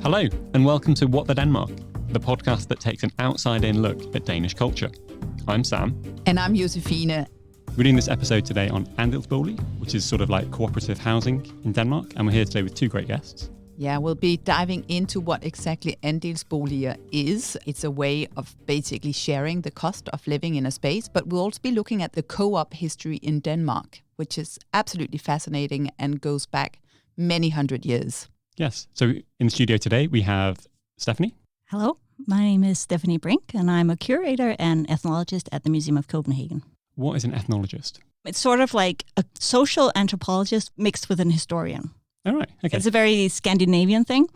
Hello, and welcome to What the Denmark, the podcast that takes an outside-in look at Danish culture. I'm Sam. And I'm Josefine. We're doing this episode today on andelsboliger, which is sort of like cooperative housing in Denmark, and we're here today with two great guests. Yeah, we'll be diving into what exactly andelsboliger is. It's a way of basically sharing the cost of living in a space, but we'll also be looking at the co-op history in Denmark, which is absolutely fascinating and goes back many hundred years. Yes, so in the studio today we have Stefanie. Hello, my name is Stefanie Brink, and I'm a curator and ethnologist at the Museum of Copenhagen. What is an ethnologist? It's sort of like a social anthropologist mixed with an historian. All right, okay. It's a very Scandinavian thing.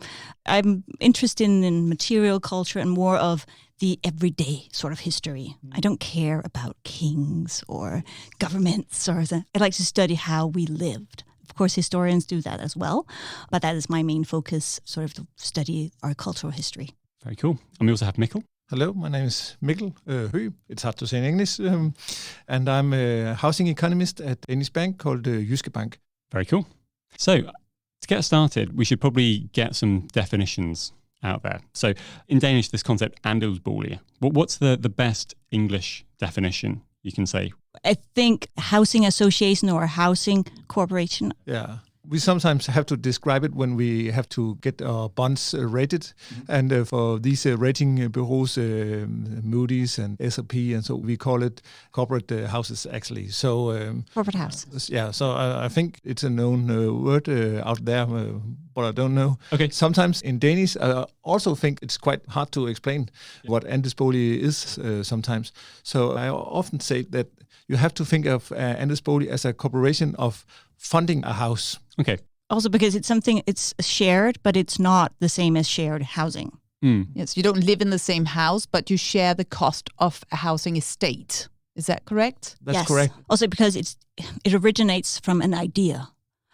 I'm interested in material culture and more of the everyday sort of history. I don't care about kings or governments I like to study how we lived. Of course, historians do that as well, but that is my main focus, sort of to study our cultural history. Very cool. And we also have Mikkel. Hello, my name is Mikkel Høegh. It's hard to say in English. And I'm a housing economist at Danish bank called Jyske Bank. Very cool. So to get started, we should probably get some definitions out there. So in Danish, this concept andelsboliger. What's the best English definition you can say? I think housing association or housing corporation. Yeah. We sometimes have to describe it when we have to get our bonds rated. Mm-hmm. And for these rating bureaus, Moody's and S3E2 and so we call it corporate houses actually. So corporate house. Yeah, so I think it's a known word out there, but I don't know. Okay. Sometimes in Danish, I also think it's quite hard to explain what andelsbolig is sometimes. So I often say that you have to think of andelsbolig as a corporation of funding a house. Okay. Also because it's shared, but it's not the same as shared housing. Mm. Yes, you don't live in the same house, but you share the cost of a housing estate. Is that correct? That's yes. Correct. Also because it originates from an idea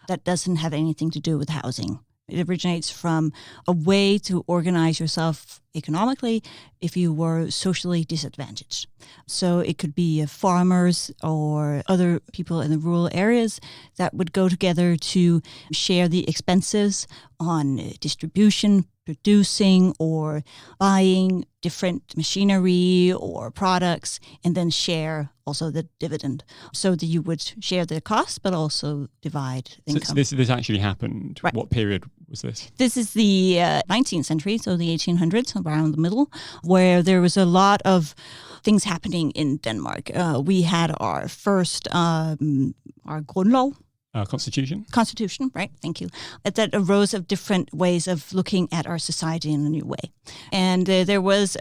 that doesn't have anything to do with housing. It originates from a way to organize yourself economically if you were socially disadvantaged. So it could be farmers or other people in the rural areas that would go together to share the expenses on distribution, producing or buying different machinery or products, and then share also the dividend, so that you would share the cost but also divide income. So this actually happened. Right. What period was this? This is the 19th century, so the 1800s, around the middle, where there was a lot of things happening in Denmark. We had our first, our grundlov. Constitution, right, thank you. That arose of different ways of looking at our society in a new way. And there was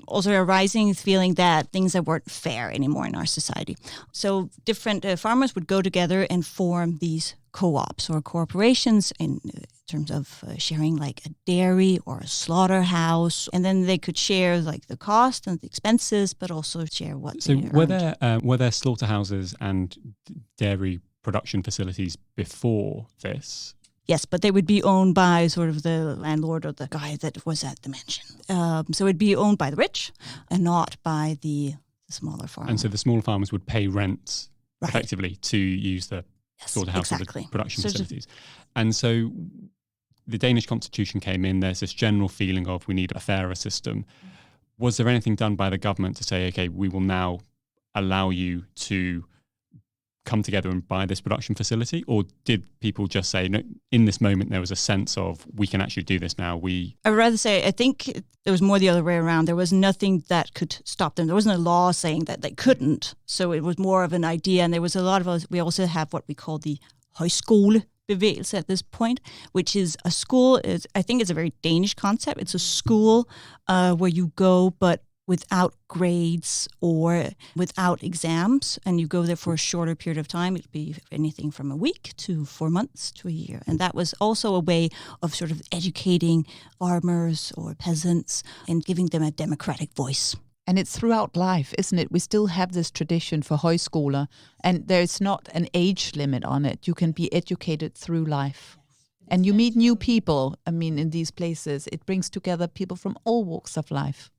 also a rising feeling that things that weren't fair anymore in our society. So different farmers would go together and form these co-ops or corporations in terms of sharing like a dairy or a slaughterhouse, and then they could share like the cost and the expenses, but also share what. So were there slaughterhouses and dairy production facilities before this? Yes, but they would be owned by sort of the landlord or the guy that was at the mansion. So it'd be owned by the rich and not by the smaller farmers. And so the smaller farmers would pay rents effectively to use the slaughterhouse or the production facilities. And so the Danish constitution came in, there's this general feeling of we need a fairer system. Was there anything done by the government to say, okay, we will now allow you to come together and buy this production facility? Or did people just say, no, in this moment there was a sense of we can actually do this now? I would rather say I think it was more the other way around. There was nothing that could stop them. There wasn't a law saying that they couldn't. So it was more of an idea. And there was a lot of us. We also have what we call the højskolebevægelse at this point, which is a school. I think it's a very Danish concept. It's a school where you go, but without grades or without exams, and you go there for a shorter period of time. It'd be anything from a week to 4 months to a year. And that was also a way of sort of educating farmers or peasants and giving them a democratic voice. And it's throughout life, isn't it? We still have this tradition for højskoler, and there's not an age limit on it. You can be educated through life. And you meet new people, I mean, in these places. It brings together people from all walks of life.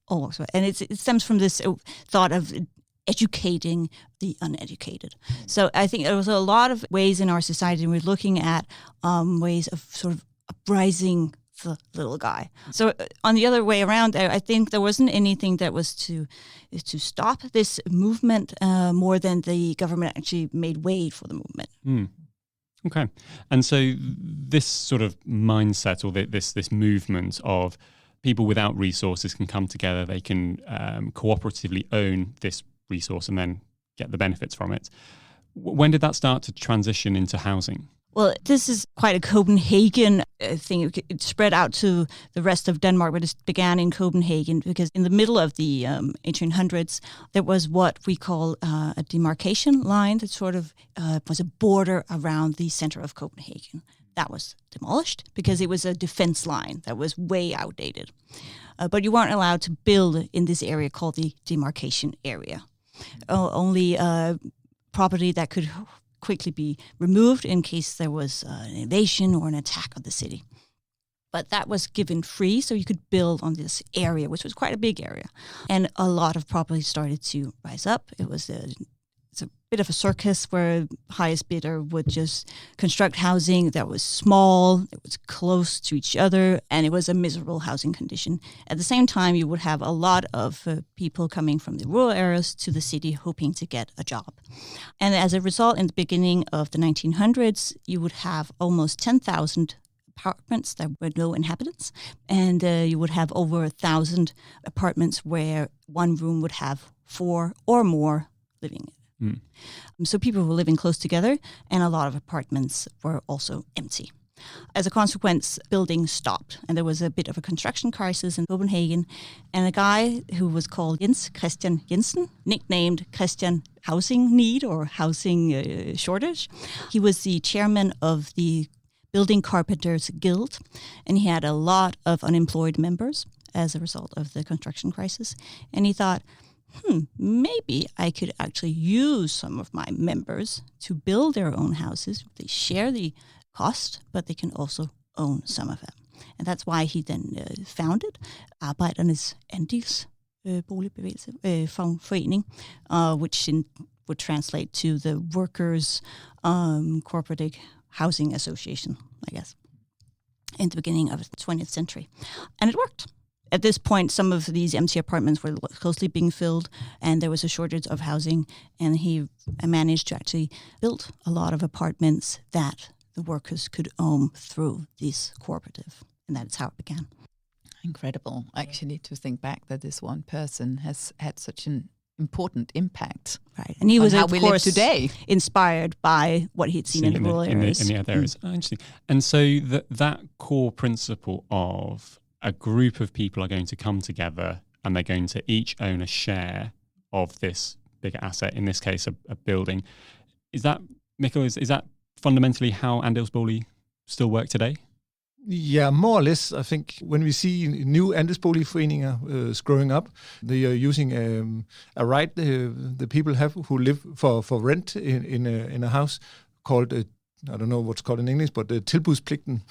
And it stems from this thought of educating the uneducated. So I think there was a lot of ways in our society we're looking at ways of sort of uprising the little guy. So on the other way around, I think there wasn't anything that was to stop this movement more than the government actually made way for the movement. Okay. And so this sort of mindset, or this movement of people without resources can come together, they can cooperatively own this resource and then get the benefits from it. When did that start to transition into housing? Well, this is quite a Copenhagen thing. It spread out to the rest of Denmark, but it began in Copenhagen because in the middle of the 1800s, there was what we call a demarcation line that sort of was a border around the center of Copenhagen. That was demolished because it was a defense line that was way outdated. But you weren't allowed to build in this area called the demarcation area. Only property that could quickly be removed in case there was an invasion or an attack of the city. But that was given free, so you could build on this area, which was quite a big area. And a lot of properties started to rise up. It's a bit of a circus where highest bidder would just construct housing that was small, it was close to each other, and it was a miserable housing condition. At the same time, you would have a lot of people coming from the rural areas to the city hoping to get a job. And as a result, in the beginning of the 1900s, you would have almost 10,000 apartments that were no inhabitants, and you would have over 1,000 apartments where one room would have 4 or more living in it. So people were living close together, and a lot of apartments were also empty. As a consequence, building stopped, and there was a bit of a construction crisis in Copenhagen, and a guy who was called Jens Christian Jensen, nicknamed Christian Housing Need or Housing Shortage. He was the chairman of the Building Carpenters Guild, and he had a lot of unemployed members as a result of the construction crisis, and he thought, maybe I could actually use some of my members to build their own houses. They share the cost, but they can also own some of it. And that's why he then founded Arbejdernes andelsboliger forening, which would translate to the Workers' Cooperative Housing Association, I guess, in the beginning of the 20th century. And it worked. At this point, some of these empty apartments were closely being filled, and there was a shortage of housing, and he managed to actually build a lot of apartments that the workers could own through this cooperative, and that's how it began. Incredible, actually, to think back that this one person has had such an important impact. Right, and he was, of course, today inspired by what he'd seen in the rural areas. In the other areas. Oh, interesting. And so that core principle of a group of people are going to come together and they're going to each own a share of this bigger asset, in this case, a building. Is that, Mikkel, is that fundamentally how andelsbolig still work today? Yeah, more or less. I think when we see new andelsboligforeninger growing up, they are using a right the people have who live for rent in a house called I don't know what's called in English, but tilbudspligten.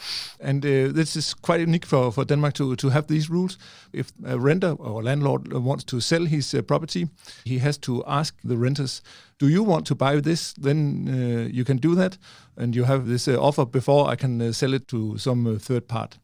And this is quite unique for Denmark to have these rules. If a renter or landlord wants to sell his property, he has to ask the renters, do you want to buy this? Then you can do that. And you have this offer before I can sell it to some third part.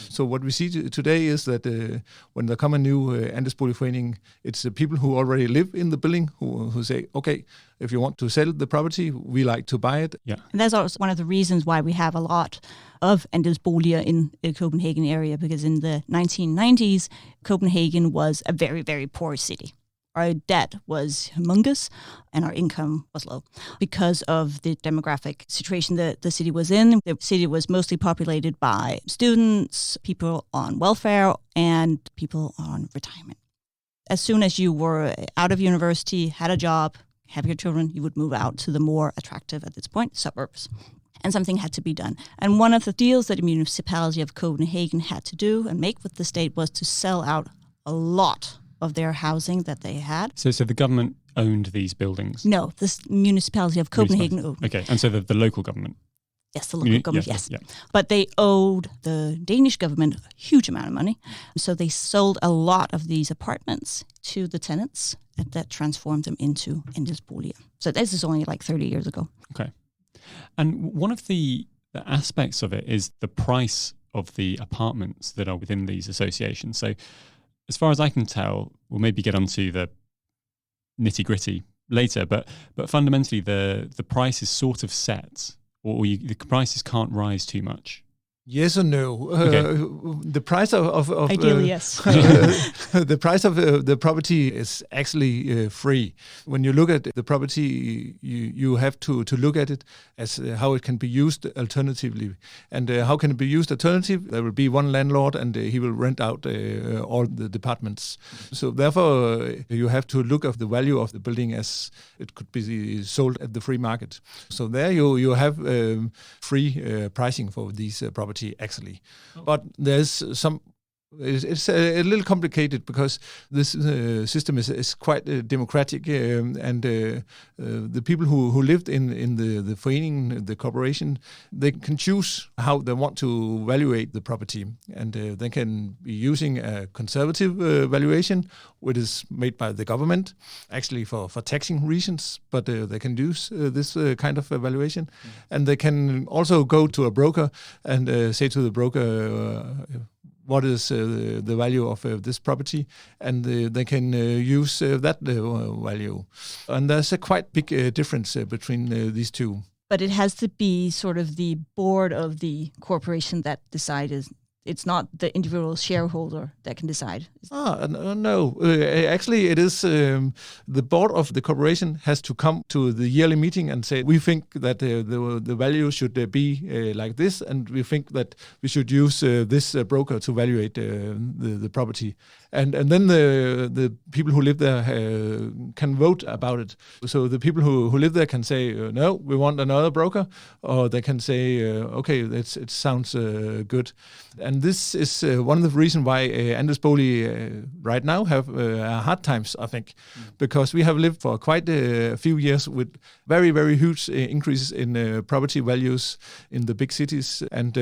So what we see today is that when there come a new andelsboligforening, it's people who already live in the building who say, okay, if you want to sell the property, we like to buy it. Yeah. And that's also one of the reasons why we have a lot of andelsboliger in the Copenhagen area, because in the 1990s, Copenhagen was a very, very poor city. Our debt was humongous and our income was low because of the demographic situation that the city was in. The city was mostly populated by students, people on welfare, and people on retirement. As soon as you were out of university, had a job, have your children, you would move out to the more attractive, at this point, suburbs. And something had to be done. And one of the deals that the municipality of Copenhagen had to do and make with the state was to sell out a lot of their housing that they had. So the government owned these buildings? No, the municipality of Copenhagen owned. Okay, and so the local government? Yes, the local government, yes. Yeah. But they owed the Danish government a huge amount of money. So they sold a lot of these apartments to the tenants that transformed them into andelsboliger. So this is only like 30 years ago. Okay. And one of the aspects of it is the price of the apartments that are within these associations. So as far as I can tell, we'll maybe get onto the nitty-gritty later, but fundamentally the price is sort of set, or the prices can't rise too much. Yes or no? The price of ideally, yes. The price of the property is actually free. When you look at the property, you have to look at it as how it can be used alternatively. And how can it be used alternative? There will be one landlord, and he will rent out all the departments. So therefore, you have to look at the value of the building as it could be sold at the free market. So there you have free pricing for these properties. Actually, but there's some. It's a little complicated because this system is quite democratic, and the people who lived in the forening, the corporation, they can choose how they want to evaluate the property, and they can be using a conservative valuation, which is made by the government, actually for taxing reasons, but they can use this kind of evaluation, and they can also go to a broker and say to the broker, what is the value of this property, and they can use that value. And there's a quite big difference between these two. But it has to be sort of the board of the corporation that decides. It's not the individual shareholder that can decide. No. Actually, it is the board of the corporation has to come to the yearly meeting and say, we think that the value should be like this, and we think that we should use this broker to evaluate the property. And then the people who live there can vote about it. So the people who live there can say, no, we want another broker, or they can say, okay, it sounds good. And this is one of the reasons why andelsboliger right now have hard times, I think, because we have lived for quite a few years with very, very huge increases in property values in the big cities. And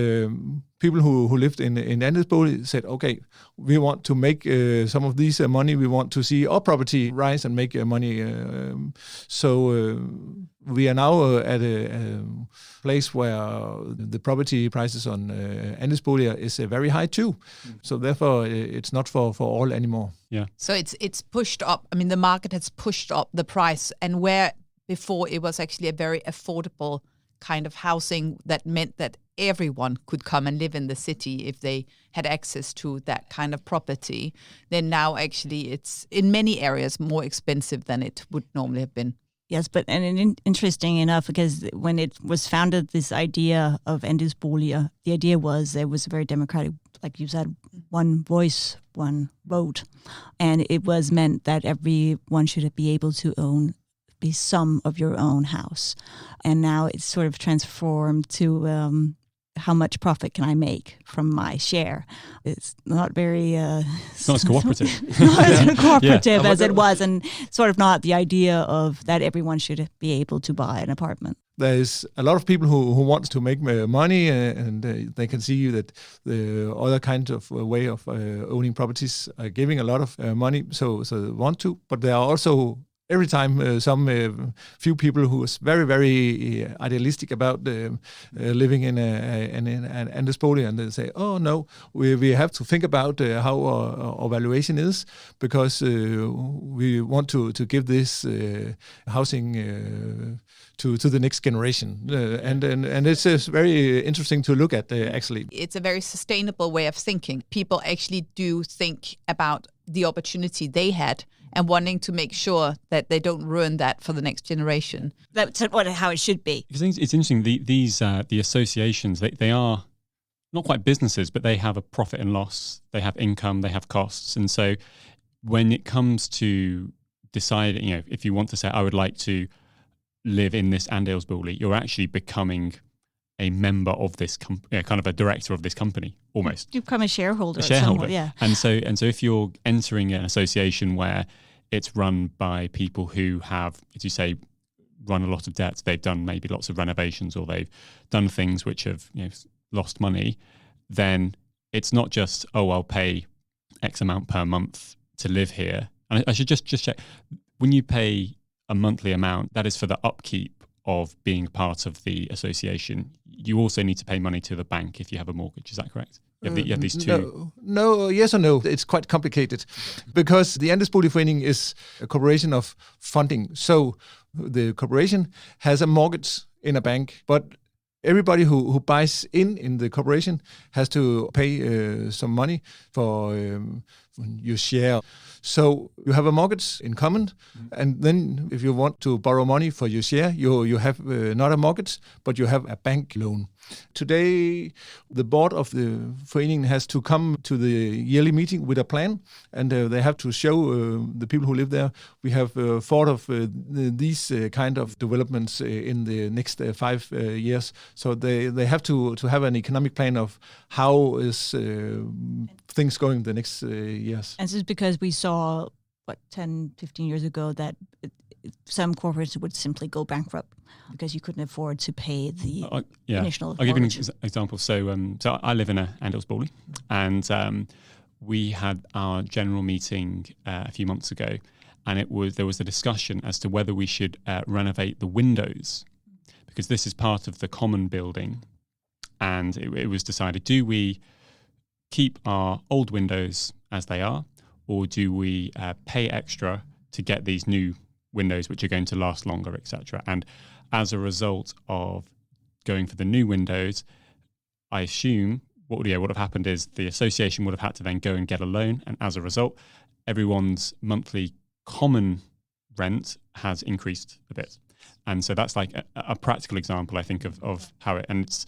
people who lived in andelsboliger said, okay, we want to make some of these money. We want to see our property rise and make money. So we are now at a place where the property prices on andelsboliger is very high too. So therefore, it's not for all anymore. Yeah. So it's pushed up. I mean, the market has pushed up the price, and where before it was actually a very affordable kind of housing that meant that everyone could come and live in the city if they had access to that kind of property, then now actually it's in many areas more expensive than it would normally have been. Yes, but interesting enough, because when it was founded, this idea of andelsboliger, the idea was it was very democratic, like you said, one voice, one vote. And it was meant that everyone should be able to be some of your own house. And now it's sort of transformed to how much profit can I make from my share? It's not very... it's not as cooperative. Not as cooperative as it was, and sort of not the idea of that everyone should be able to buy an apartment. There's a lot of people who want to make money, and they can see that the other kind of way of owning properties are giving a lot of money, so they want to. But there are also every time some few people who is very, very idealistic about living in an andelsboliger, and they say, oh no, we have to think about how our valuation is, because we want to give this housing to the next generation. And it's very interesting to look at, actually. It's a very sustainable way of thinking. People actually do think about the opportunity they had and wanting to make sure that they don't ruin that for the next generation. That's how it should be. It's interesting, the associations, they are not quite businesses, but they have a profit and loss, they have income, they have costs. And so when it comes to deciding, if you want to say, I would like to live in this andelsbolig, you're actually becoming a member of this kind of a director of this company, almost. You become a shareholder. Yeah. And so if you're entering an association where it's run by people who have, as you say, run a lot of debts, they've done maybe lots of renovations, or they've done things which have lost money, then it's not just, I'll pay X amount per month to live here. And I should just check, when you pay a monthly amount, that is for the upkeep of being part of the association, you also need to pay money to the bank if you have a mortgage. Is that correct? You have these two. No, yes or no. It's quite complicated because the Andelsboligforening is a corporation of funding. So the corporation has a mortgage in a bank, but everybody who buys in the corporation has to pay some money for your share. So you have a mortgage in common, and then if you want to borrow money for your share, you have not a mortgage, but you have a bank loan. Today, the board of the forening has to come to the yearly meeting with a plan, and they have to show the people who live there, we have thought of these kind of developments in the next 5 years. So they have to have an economic plan of how is things going the next years. And this is because we saw, 10, 15 years ago that some corporates would simply go bankrupt because you couldn't afford to pay the initial I'll give you an example. So I live in an andelsbolig, and we had our general meeting a few months ago, and there was a discussion as to whether we should renovate the windows, because this is part of the common building, and it was decided, do we keep our old windows as they are, or do we pay extra to get these new windows which are going to last longer, etc. And as a result of going for the new windows, I assume what would have happened is the association would have had to then go and get a loan, and as a result, everyone's monthly common rent has increased a bit. And so that's like a practical example, I think, of how it, and it's,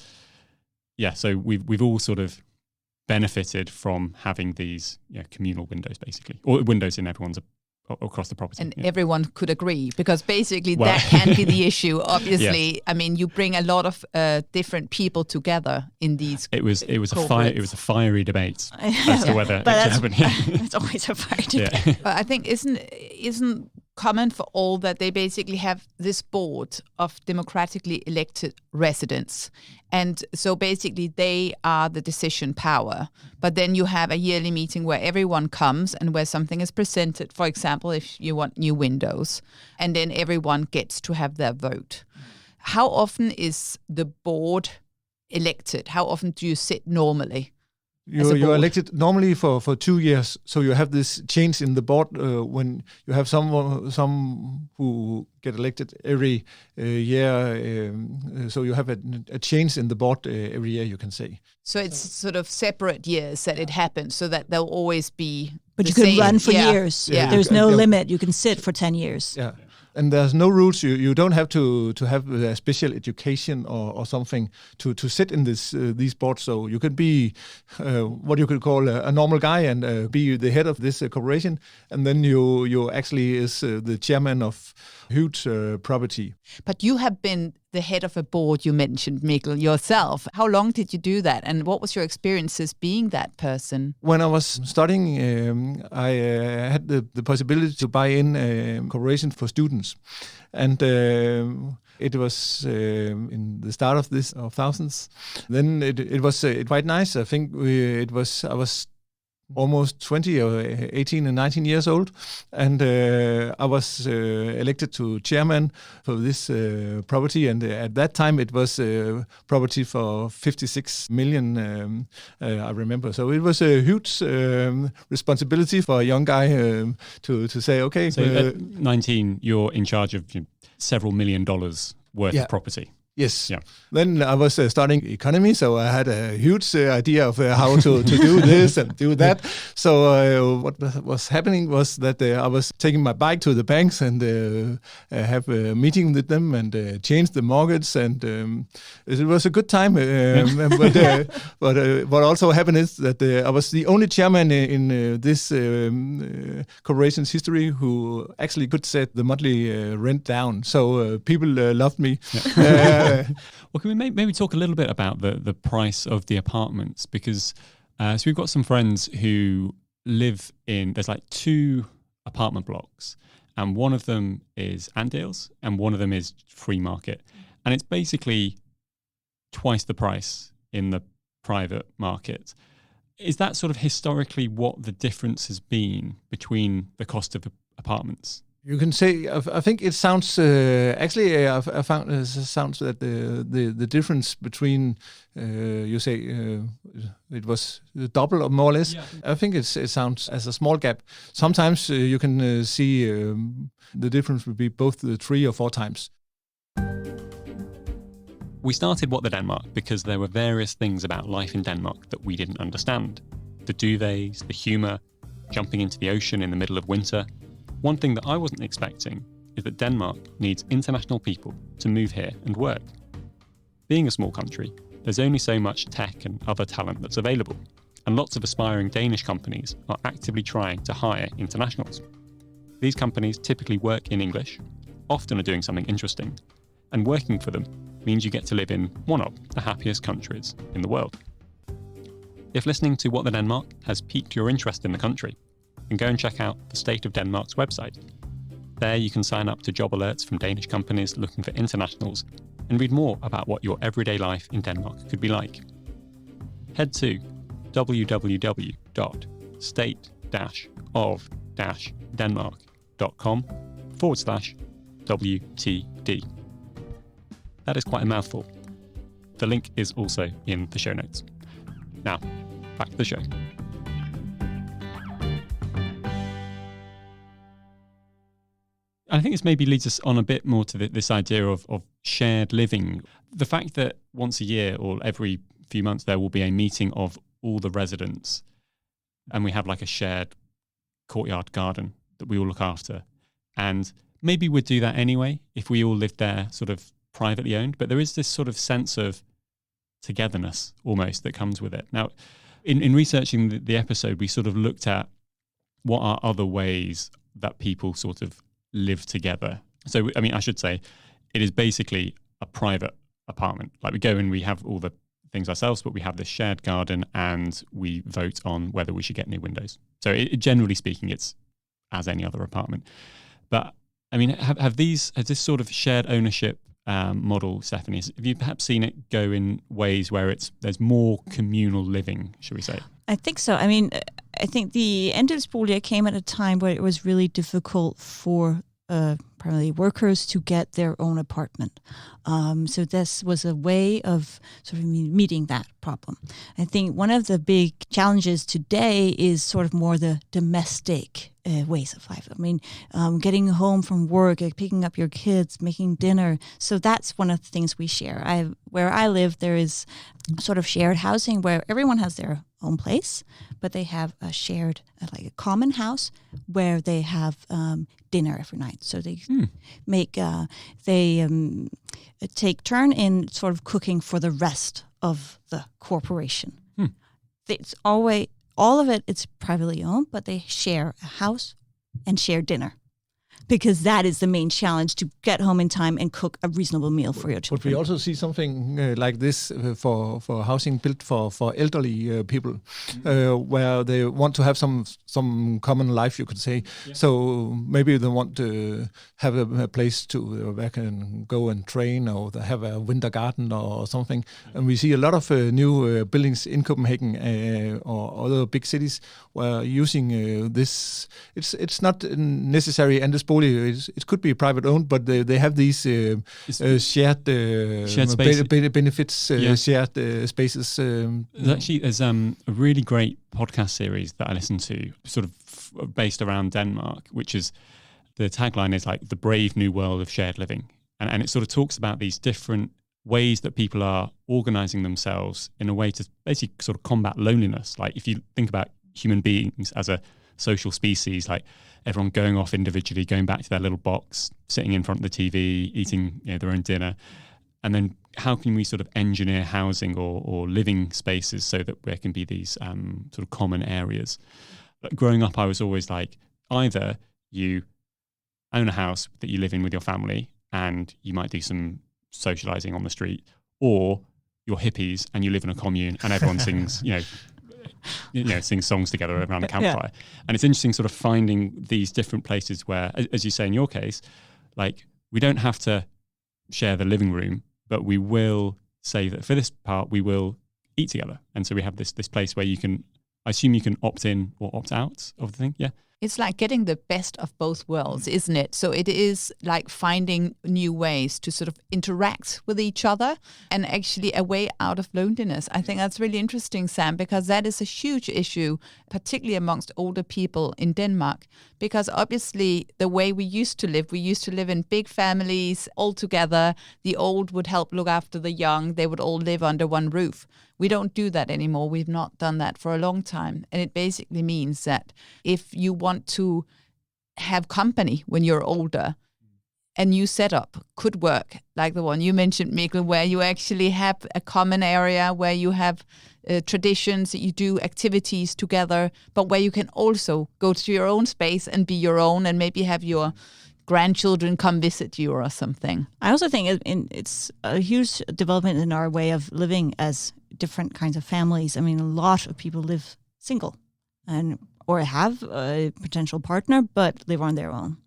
so we've all sort of benefited from having these communal windows, basically, or windows in everyone's across the property. And everyone could agree, because basically that can be the issue, obviously. Yes. I mean, you bring a lot of different people together in these It was a fiery debate as to whether it should happen. It's always a fiery debate. But I think isn't common for all that they basically have this board of democratically elected residents. And so basically they are the decision power. But then you have a yearly meeting where everyone comes and where something is presented, for example, if you want new windows, and then everyone gets to have their vote. How often is the board elected? How often do you sit normally? You're elected normally for 2 years, so you have this change in the board when you have some who get elected every year. So you have a change in the board every year, you can say. So it's sort of separate years that it happens, so that there'll always be. But you can run for years. Yeah. There's no limit. You can sit for 10 years. Yeah. And there's no rules. You don't have to have a special education or something to sit in these boards. So you can be what you could call a normal guy and be the head of this corporation, and then you actually is the chairman of huge property. But you have been the head of a board, you mentioned, Mikkel, yourself. How long did you do that, and what was your experiences being that person? When I was studying, I had the possibility to buy in a corporation for students. And it was in the start of this of thousands. Then it was quite nice. I think I was almost 20 or 18 and 19 years old, and I was elected to chairman for this property, and at that time it was property for 56 million, I remember. So it was a huge responsibility for a young guy to say, okay. So at 19, you're in charge of several $1 million worth of property. Yes. Yeah. Then I was studying economy, so I had a huge idea of how to do this and do that. So what was happening was that I was taking my bike to the banks and have a meeting with them and change the mortgage, and it was a good time. But what also happened is that I was the only chairman in this corporation's history who actually could set the monthly rent down. So people loved me. Yeah. Well, can we maybe talk a little bit about the price of the apartments? Because so we've got some friends who live there's like 2 apartment blocks, and one of them is Andels and one of them is free market. And it's basically twice the price in the private market. Is that sort of historically what the difference has been between the cost of apartments You can say, I think it sounds, I found it sounds that the difference between, you say it was double or more or less. Yeah. I think it sounds as a small gap. Sometimes you can see the difference would be both 3 or 4 times. We started What the Denmark because there were various things about life in Denmark that we didn't understand. The duvets, the humour, jumping into the ocean in the middle of winter. One thing that I wasn't expecting is that Denmark needs international people to move here and work. Being a small country, there's only so much tech and other talent that's available, and lots of aspiring Danish companies are actively trying to hire internationals. These companies typically work in English, often are doing something interesting, and working for them means you get to live in one of the happiest countries in the world. If listening to What the Denmark has piqued your interest in the country, then go and check out the State of Denmark's website. There you can sign up to job alerts from Danish companies looking for internationals and read more about what your everyday life in Denmark could be like. Head to www.state-of-denmark.com/WTD. That is quite a mouthful. The link is also in the show notes. Now, back to the show. I think this maybe leads us on a bit more to this idea of shared living. The fact that once a year or every few months there will be a meeting of all the residents and we have like a shared courtyard garden that we all look after. And maybe we'd do that anyway if we all lived there sort of privately owned. But there is this sort of sense of togetherness almost that comes with it. Now, in researching the episode, we sort of looked at what are other ways that people sort of live together. So, I mean, I should say it is basically a private apartment. Like we go and we have all the things ourselves, but we have this shared garden and we vote on whether we should get new windows. So generally speaking, it's as any other apartment. But I mean, has this sort of shared ownership model, Stefanie, have you perhaps seen it go in ways where there's more communal living, should we say? I think so. I mean, I think the andelsboliger came at a time where it was really difficult for primarily workers to get their own apartment. So this was a way of sort of meeting that problem. I think one of the big challenges today is sort of more the domestic ways of life. I mean, getting home from work, picking up your kids, making dinner. So that's one of the things we share. Where I live, there is sort of shared housing where everyone has their own place, but they have a shared, like a common house where they have dinner every night. So they take turn in sort of cooking for the rest of the corporation. It's always, all of it, it's privately owned, but they share a house and share dinner. Because that is the main challenge, to get home in time and cook a reasonable meal for your children. But we also see something like this for housing built for elderly people, where they want to have some common life, you could say. Yeah. So maybe they want to have a place to where can go and train, or they have a winter garden or something. Yeah. And we see a lot of new buildings in Copenhagen or other big cities where using this. It's not necessary andelsboliger. It could be private owned, but they have these shared benefits, shared spaces. There's a really great podcast series that I listen to, sort of based around Denmark, which is, the tagline is like the brave new world of shared living. And it sort of talks about these different ways that people are organizing themselves in a way to basically sort of combat loneliness. Like if you think about human beings as a social species, like everyone going off individually, going back to their little box, sitting in front of the TV, eating their own dinner. And then how can we sort of engineer housing or living spaces so that there can be these sort of common areas? But growing up, I was always like, either you own a house that you live in with your family and you might do some socializing on the street, or you're hippies and you live in a commune and everyone sings, sing songs together around a campfire. Yeah. And it's interesting sort of finding these different places where, as you say in your case, like we don't have to share the living room, but we will say that for this part, we will eat together. And so we have this place where you can, I assume you can opt in or opt out of the thing. Yeah. It's like getting the best of both worlds, isn't it? So it is like finding new ways to sort of interact with each other and actually a way out of loneliness. I think that's really interesting, Sam, because that is a huge issue, particularly amongst older people in Denmark, because obviously the way we used to live in big families all together. The old would help look after the young. They would all live under one roof. We don't do that anymore. We've not done that for a long time. And it basically means that if you want to have company when you're older, a new setup could work, like the one you mentioned, Mikkel, where you actually have a common area, where you have traditions, that you do activities together, but where you can also go to your own space and be your own and maybe have your grandchildren come visit you or something. I also think it's a huge development in our way of living as different kinds of families. I mean, a lot of people live single or have a potential partner, but live on their own.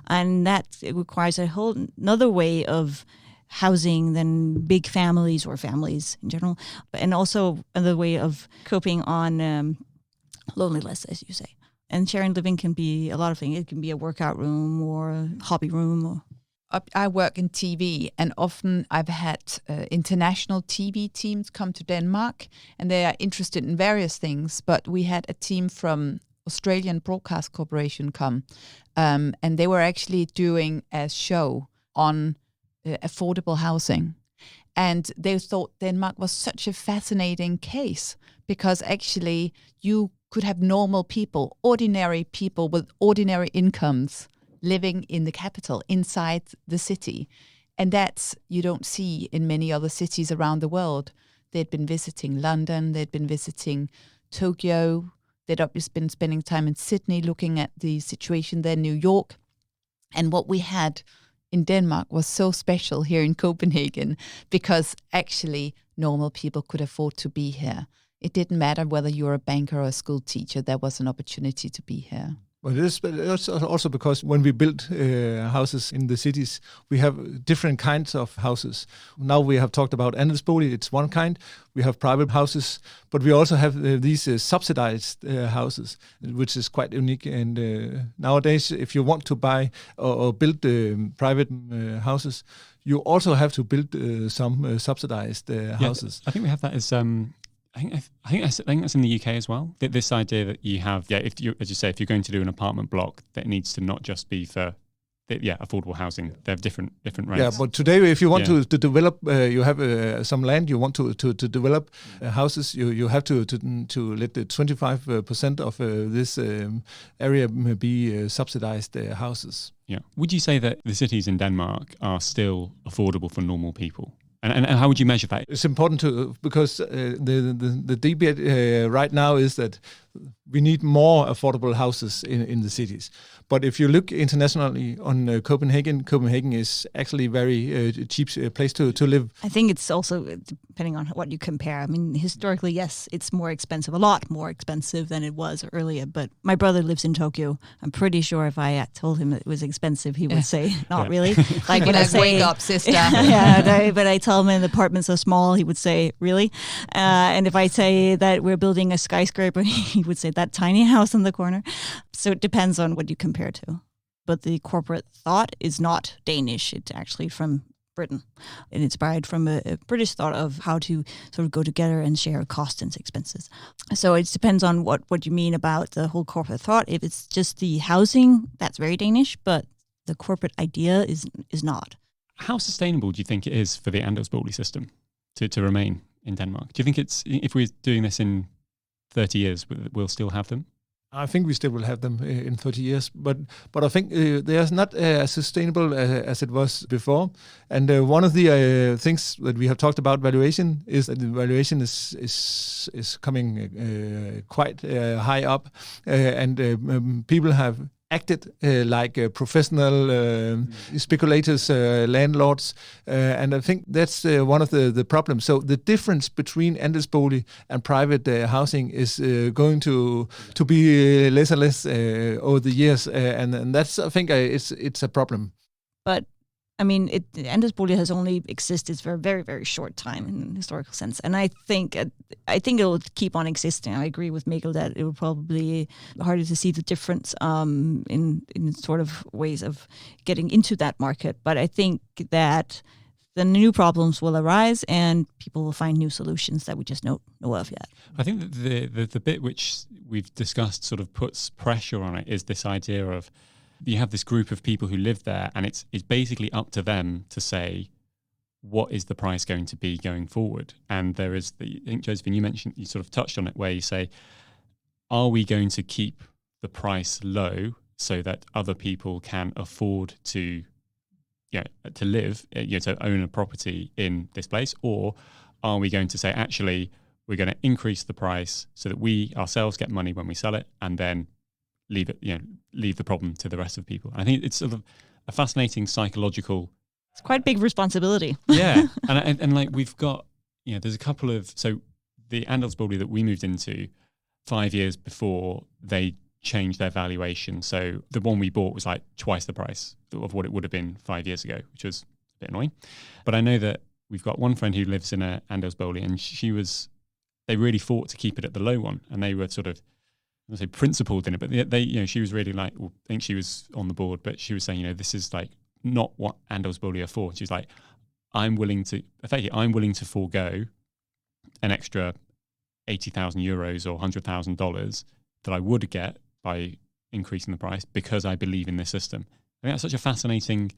And it requires a whole another way of housing than big families or families in general, and also another way of coping on loneliness, as you say. And sharing living can be a lot of things. It can be a workout room or a hobby room. I work in TV, and often I've had international TV teams come to Denmark, and they are interested in various things. But we had a team from Australian Broadcast Corporation come, and they were actually doing a show on affordable housing. And they thought Denmark was such a fascinating case because actually you could have normal people, ordinary people with ordinary incomes living in the capital, inside the city. And that's, you don't see in many other cities around the world. They'd been visiting London, they'd been visiting Tokyo, they'd obviously been spending time in Sydney looking at the situation there, New York. And what we had in Denmark was so special here in Copenhagen because actually normal people could afford to be here. It didn't matter whether you're a banker or a school teacher, there was an opportunity to be here. Well, it's also because when we build houses in the cities, we have different kinds of houses. Now we have talked about andelsboliger, it's one kind. We have private houses, but we also have these subsidized houses, which is quite unique. And nowadays, if you want to buy or build private houses, you also have to build some subsidized houses. I think we have that as... I think that's in the UK as well. This idea that you have, if you, as you say, if you're going to do an apartment block, that needs to not just be for, affordable housing. They have different rates. Yeah, but today, if you want to develop, you have some land, you want to develop houses, you have to let the 25% of this area be subsidized houses. Yeah. Would you say that the cities in Denmark are still affordable for normal people? And how would you measure that? It's important because the debate right now is that we need more affordable houses in the cities. But if you look internationally on Copenhagen is actually a very cheap place to live. I think it's also depending on what you compare. I mean, historically, yes, it's more expensive, a lot more expensive than it was earlier. But my brother lives in Tokyo. I'm pretty sure if I told him it was expensive, he would say, not really. Like when I say, wake up, sister. But I tell him the apartments are small, he would say, really? And if I say that we're building a skyscraper, he would say that tiny house in the corner. So it depends on what you compare to. But the corporate thought is not Danish. It's actually from Britain. And it's inspired from a British thought of how to sort of go together and share costs and expenses. So it depends on what you mean about the whole corporate thought. If it's just the housing, that's very Danish, but the corporate idea is not. How sustainable do you think it is for the andelsboliger system to remain in Denmark? Do you think if we're doing this in 30 years, we'll still have them? I think we still will have them in 30 years, but I think they are not as sustainable as it was before. And one of the things that we have talked about valuation is that the valuation is coming quite high up, and people have acted like professional speculators, landlords, and I think that's one of the problems. So the difference between andelsbolig and private housing is going to be less and less over the years, and that's, I think, it's a problem. But I mean, andelsboliger has only existed for a very, very short time in a historical sense, and I think it will keep on existing. I agree with Mikkel that it will probably be harder to see the difference in sort of ways of getting into that market. But I think that the new problems will arise, and people will find new solutions that we just know of yet. I think that the bit which we've discussed sort of puts pressure on it is this idea of you have this group of people who live there, and it's basically up to them to say, what is the price going to be going forward? And there is I think, Josefine, you sort of touched on it, where you say, are we going to keep the price low so that other people can afford to live, to own a property in this place? Or are we going to say, actually, we're going to increase the price so that we ourselves get money when we sell it, and then leave the problem to the rest of people? I think it's sort of a fascinating psychological. It's quite a big responsibility. Yeah, and like we've got, there's a couple of, so the andelsboliger that we moved into 5 years before, they changed their valuation. So the one we bought was like twice the price of what it would have been 5 years ago, which was a bit annoying. But I know that we've got one friend who lives in a andelsboliger, and they really fought to keep it at the low one, and they were sort of, I don't say principled in it, but she was really like, I think she was on the board, but she was saying, this is like not what andelsboliger are for. She's like, I'm willing to forego an extra 80,000 euros or $100,000 that I would get by increasing the price because I believe in this system. I think that's such a fascinating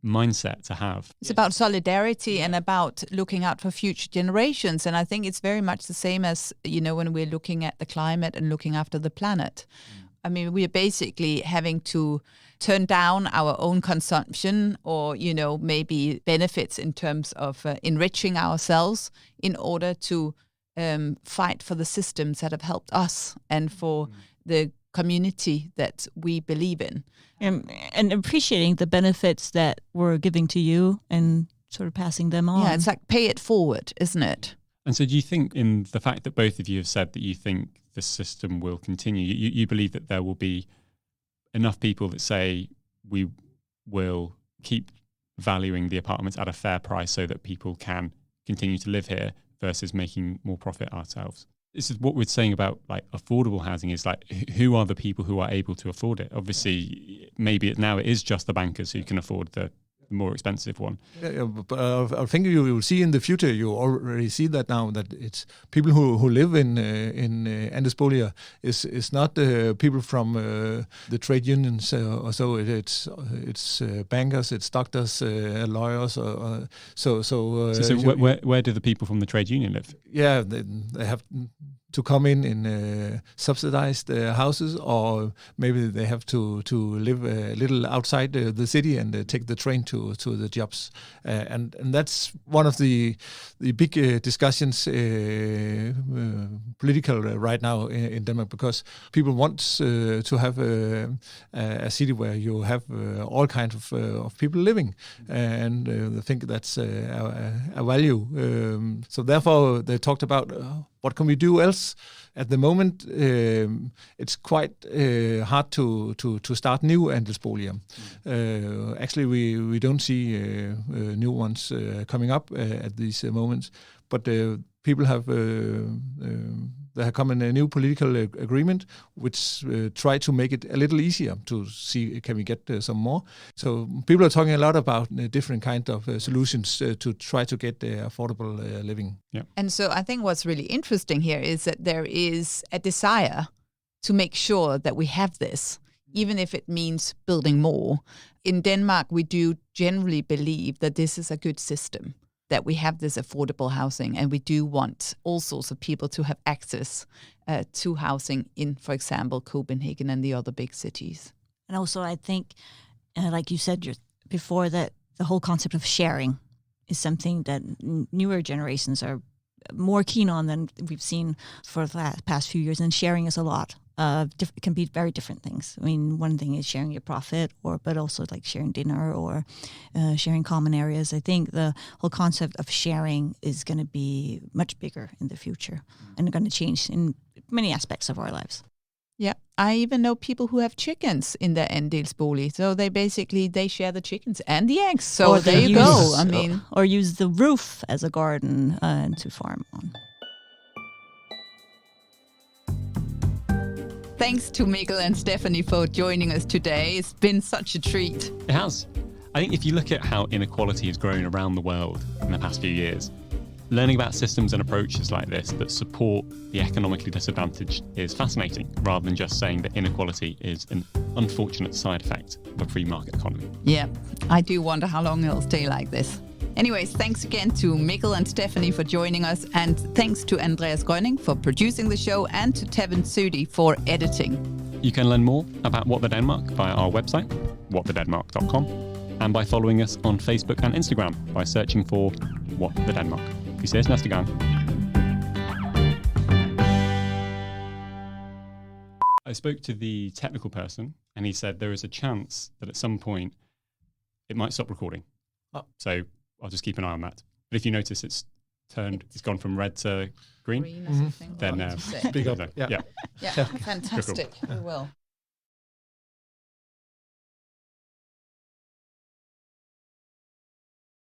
mindset to have. It's about solidarity and about looking out for future generations. And I think it's very much the same as, when we're looking at the climate and looking after the planet. I mean, we are basically having to turn down our own consumption or, maybe benefits in terms of enriching ourselves in order to fight for the systems that have helped us and for the community that we believe in. And appreciating the benefits that we're giving to you and sort of passing them on. Yeah, it's like pay it forward, isn't it? And so do you think, in the fact that both of you have said that you think the system will continue, you believe that there will be enough people that say we will keep valuing the apartments at a fair price so that people can continue to live here versus making more profit ourselves? This is what we're saying about like affordable housing, is like, who are the people who are able to afford it? Obviously, maybe now it is just the bankers who can afford the more expensive one. But I think you will see in the future, you already see that now, that it's people who live in andelsboliger is not people from the trade unions or so. It's bankers, it's doctors, lawyers. Where do the people from the trade union live? Yeah, they have to come in subsidized houses, or maybe they have to live a little outside the city and take the train to the jobs. And that's one of the big discussions political right now in Denmark, because people want to have a city where you have all kinds of people living, and they think that's a value. So therefore they talked about what can we do else? At the moment, it's quite hard to start new andelsboliger. Actually, we don't see new ones coming up at these moments, but people have there have come in a new political agreement which try to make it a little easier to see, can we get some more. So people are talking a lot about different kind of solutions to try to get affordable living. Yeah. And so I think what's really interesting here is that there is a desire to make sure that we have this, even if it means building more. In Denmark, we do generally believe that this is a good system, that we have this affordable housing, and we do want all sorts of people to have access to housing in, for example, Copenhagen and the other big cities. And also, I think, like you said before, that the whole concept of sharing is something that newer generations are more keen on than we've seen for the past few years. And sharing is a lot. Can be very different things. I mean, one thing is sharing your profit, but also like sharing dinner or sharing common areas. I think the whole concept of sharing is going to be much bigger in the future and going to change in many aspects of our lives. Yeah, I even know people who have chickens in their andelsbolig. So they share the chickens and the eggs. So there you go. I mean, or use the roof as a garden to farm on. Thanks to Mikkel and Stefanie for joining us today. It's been such a treat. It has. I think if you look at how inequality has grown around the world in the past few years, learning about systems and approaches like this that support the economically disadvantaged is fascinating, rather than just saying that inequality is an unfortunate side effect of a free market economy. Yeah, I do wonder how long it'll stay like this. Anyways, thanks again to Mikkel and Stefanie for joining us, and thanks to Andreas Grønning for producing the show and to Tevin Sudi for editing. You can learn more about What the Denmark via our website, whatthedenmark.com, and by following us on Facebook and Instagram by searching for What the Denmark. Vi ses næste gang. I spoke to the technical person and he said there is a chance that at some point it might stop recording. Oh. So I'll just keep an eye on that. But if you notice it's gone from red to green Or something. then speak up. yeah. Yeah, fantastic. We will.